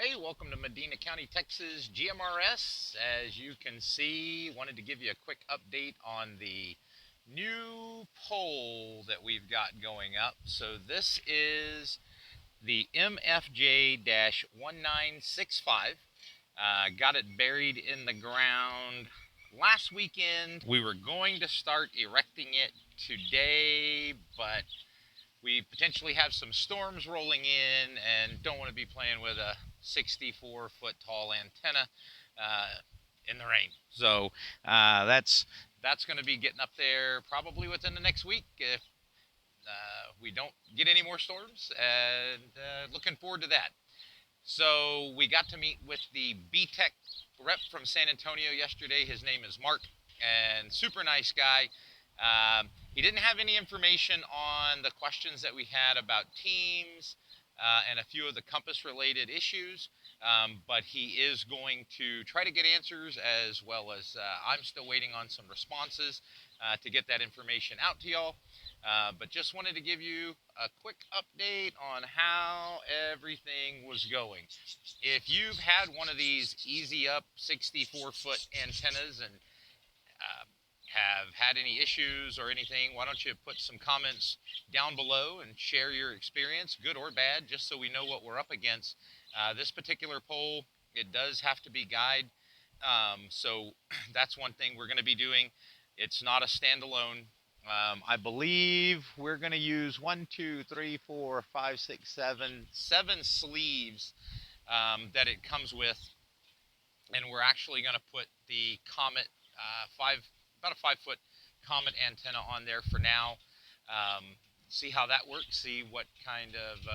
Hey, welcome to Medina County, Texas, GMRS. As you can see, wanted to give you a quick update on the new poll that we've got going up. So this is the MFJ-1965. Got it buried in the ground last weekend. We were going to start erecting it today, but we potentially have some storms rolling in and don't want to be playing with a 64-foot tall antenna in the rain. So that's going to be getting up there probably within the next week if we don't get any more storms, and looking forward to that. So we got to meet with the BTEC rep from San Antonio yesterday. His name is Mark, and super nice guy. He didn't have any information on the questions that we had about teams and a few of the compass related issues, but he is going to try to get answers, as well as I'm still waiting on some responses to get that information out to y'all. But just wanted to give you a quick update on how everything was going. If you've had one of these easy up 64-foot antennas and have had any issues or anything, why don't you put some comments down below and share your experience, good or bad, just so we know what we're up against. This particular poll, it does have to be guide, so that's one thing we're going to be doing. It's not a standalone. I believe we're going to use 7 sleeves that it comes with, and we're actually going to put the Comet about a 5-foot Comet antenna on there for now. See how that works. See what kind of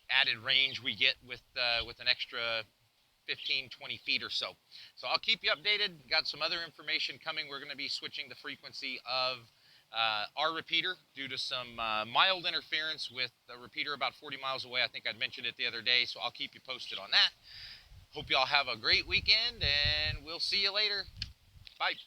added range we get with an extra 15-20 feet or so. So I'll keep you updated. Got some other information coming. We're going to be switching the frequency of our repeater due to some mild interference with a repeater about 40 miles away. I think I'd mentioned it the other day, so I'll keep you posted on that. Hope y'all have a great weekend, and we'll see you later. Bye.